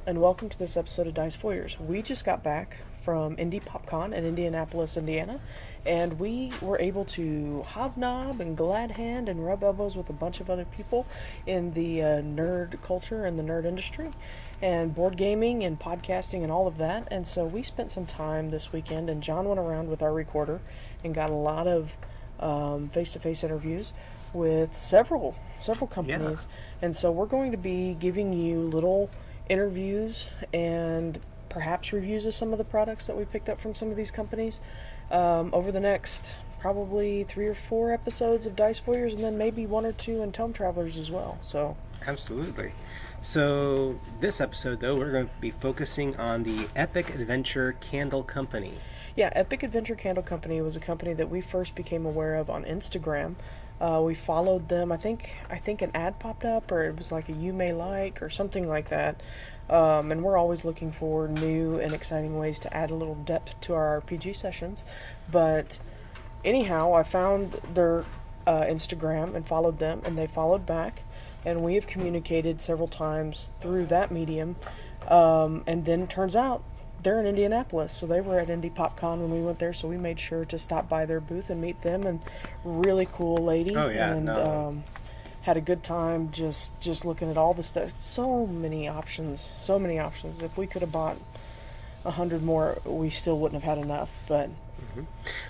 and welcome to this episode of Dice Foyers. We just got back from Indy PopCon in Indianapolis, Indiana, and we were able to hobnob and glad hand and rub elbows with a bunch of other people in the nerd culture and the nerd industry, and board gaming and podcasting and all of that. And so we spent some time this weekend, and John went around with our recorder and got a lot of face-to-face interviews with several companies. And so we're going to be giving you little interviews and perhaps reviews of some of the products that we picked up from some of these companies over the next probably 3 or 4 episodes of Dice Foyers, and then maybe 1 or 2 in Tome Travelers as well. So absolutely. So this episode, though, we're going to be focusing on the Epic Adventure Candle Company. Yeah, Epic Adventure Candle Company was a company that we first became aware of on Instagram. We followed them. I think an ad popped up, or it was like a you may like or something like that. And we're always looking for new and exciting ways to add a little depth to our RPG sessions. But anyhow, I found their Instagram and followed them, and they followed back. And we have communicated several times through that medium. And then it turns out they're in Indianapolis, so they were at Indy PopCon when we went there, so we made sure to stop by their booth and meet them, and really cool lady. Oh, yeah, and had a good time just looking at all the stuff. So many options. If we could have bought 100 more, we still wouldn't have had enough. But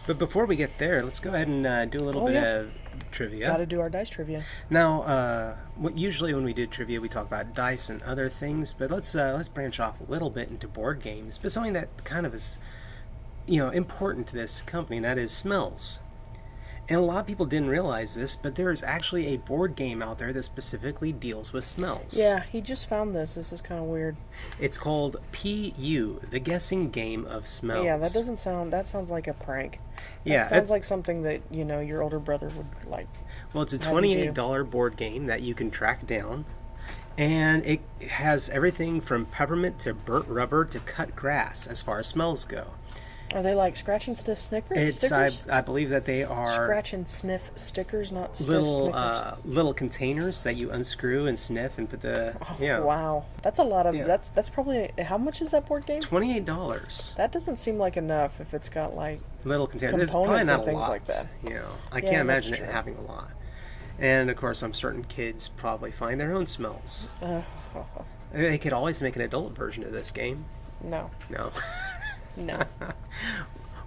But before we get there, let's go ahead and do a little bit of trivia. Got to do our dice trivia. Now, usually when we do trivia, we talk about dice and other things, but let's branch off a little bit into board games, but something that kind of is, important to this company, and that is smells. And a lot of people didn't realize this, but there is actually a board game out there that specifically deals with smells. Yeah, he just found this. This is kind of weird. It's called PU, the Guessing Game of Smells. Yeah, that sounds like a prank. Yeah, that sounds like something that, your older brother would like. Well, it's a $28 board game that you can track down, and it has everything from peppermint to burnt rubber to cut grass as far as smells go. Are they like scratch and sniff stickers? I believe that they are scratch and sniff stickers, not stiff little containers that you unscrew and sniff and put the. Wow, that's a lot of. Yeah. That's probably, how much is that board game? $28. That doesn't seem like enough if it's got like little containers. There's probably not and things a lot, like that. I can't imagine it having a lot. And of course, I'm certain kids probably find their own smells. They could always make an adult version of this game. No. No.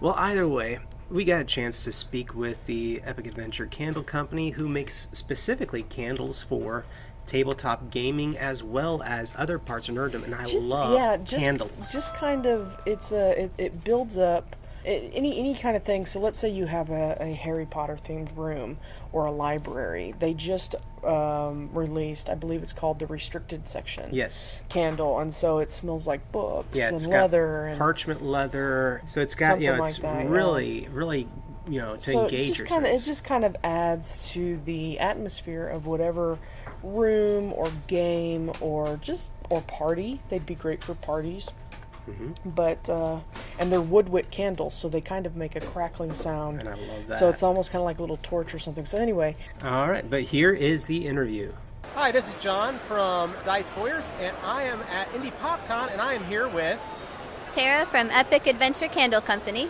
Well, either way, we got a chance to speak with the Epic Adventure Candle Company, who makes specifically candles for tabletop gaming as well as other parts of nerddom, and I love candles. Just kind of, it builds up any kind of thing. So let's say you have a Harry Potter themed room or a library. They just released, I believe it's called the restricted section. Yes. Candle, and so it smells like books and leather and parchment leather. So it's got it's really to engage your sense. It just kind of adds to the atmosphere of whatever room or game or party. They'd be great for parties. Mm-hmm. But and they're wood-wick candles, so they kind of make a crackling sound. And I love that. So it's almost kind of like a little torch or something. So anyway. All right, but here is the interview. Hi, this is John from Dice Foyers, and I am at Indy PopCon, and I am here with Tara from Epic Adventure Candle Company.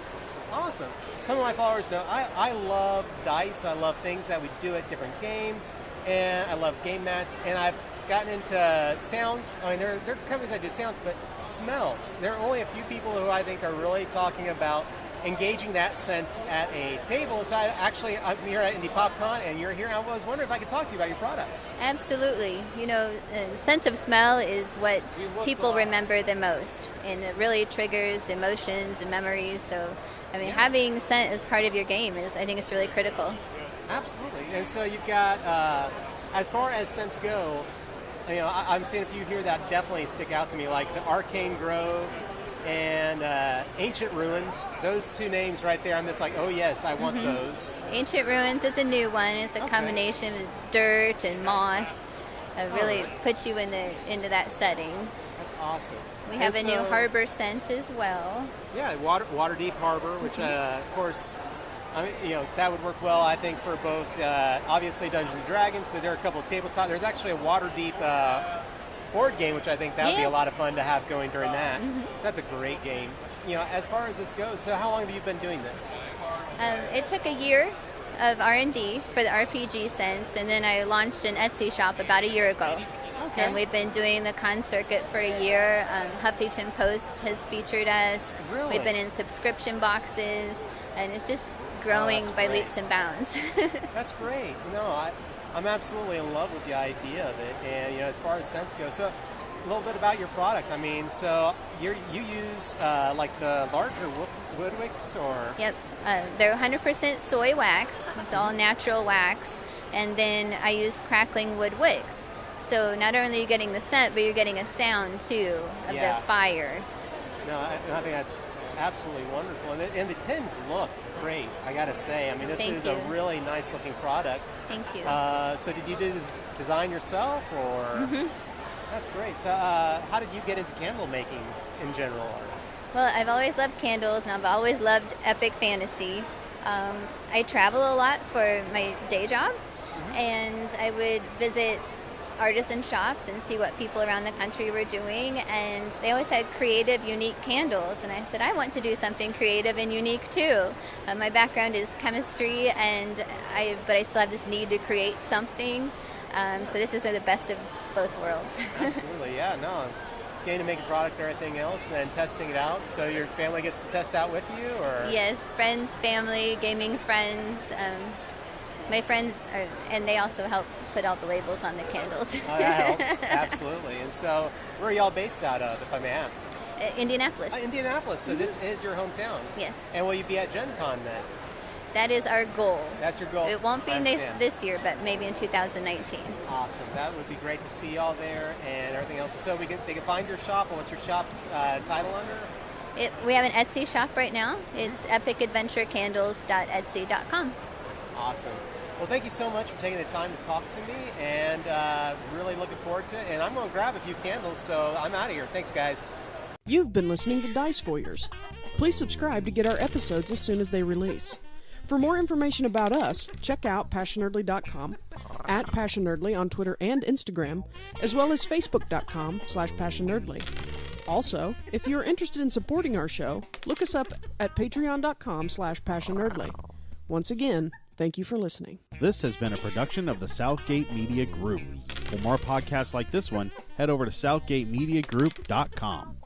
Awesome. Some of my followers know I love dice. I love things that we do at different games, and I love game mats, and I've gotten into sounds. I mean, there are companies that do sounds, but smells. There are only a few people who I think are really talking about engaging that sense at a table. So I'm here at Indy PopCon, and you're here. I was wondering if I could talk to you about your product. Absolutely. Sense of smell is what people remember the most, and it really triggers emotions and memories. So, having scent as part of your game I think it's really critical. Absolutely. And so you've got, as far as scents go, I'm seeing a few here that definitely stick out to me, like the Arcane Grove and Ancient Ruins. Those two names right there, I'm just like, oh yes, I want those. Ancient Ruins is a new one. It's a combination of dirt and moss. Really puts you into that setting. That's awesome. We have a new harbor scent as well. Yeah, Waterdeep Harbor, which of course, that would work well, I think, for both, obviously Dungeons & Dragons, but there are a couple of tabletop. There's actually a Waterdeep board game, which I think that would be Yeah. a lot of fun to have going during that. So that's a great game. As far as this goes, so how long have you been doing this? It took a year of R&D for the RPG sense, and then I launched an Etsy shop about a year ago. Okay. And we've been doing the con circuit for a year. Huffington Post has featured us. Really? We've been in subscription boxes, and it's just growing that's by great. leaps and bounds. That's great. I'm absolutely in love with the idea of it. And as far as scents go, so a little bit about your product. I mean, so you use like the larger wood wicks, or Yep, they're 100% soy wax. It's all natural wax, and then I use crackling wood wicks. So not only are you getting the scent, but you're getting a sound too of Yeah. the fire. No, I think that's absolutely wonderful. And the tins look great, I gotta say. I mean, this Thank is you. a really nice looking product. Thank you. So did you do this design yourself, or? Mm-hmm. That's great. So how did you get into candle making in general? Well, I've always loved candles, and I've always loved epic fantasy. I travel a lot for my day job, and I would visit artisan shops and see what people around the country were doing, and they always had creative, unique candles, and I said, I want to do something creative and unique too. My background is chemistry, but I still have this need to create something, so this is the best of both worlds. Absolutely, yeah, no. Getting to make a product or everything else, and then testing it out, so your family gets to test out with you, or? Yes, friends, family, gaming friends. My friends, and they also help put all the labels on the candles. Oh, that helps, absolutely. And so, where are y'all based out of, if I may ask? Indianapolis. Indianapolis, so this is your hometown? Yes. And will you be at Gen Con then? That is our goal. That's your goal? It won't be I understand. this year, but maybe in 2019. Awesome. That would be great to see y'all there and everything else. So they can find your shop, and what's your shop's title under? We have an Etsy shop right now. It's epicadventurecandles.etsy.com. Awesome. Well, thank you so much for taking the time to talk to me, and really looking forward to it. And I'm going to grab a few candles, so I'm out of here. Thanks, guys. You've been listening to Dice Foyers. Please subscribe to get our episodes as soon as they release. For more information about us, check out PassionNerdly.com, @PassionNerdly on Twitter and Instagram, as well as Facebook.com/PassionNerdly. Also, if you're interested in supporting our show, look us up at Patreon.com/PassionNerdly. Once again, thank you for listening. This has been a production of the Southgate Media Group. For more podcasts like this one, head over to southgatemediagroup.com.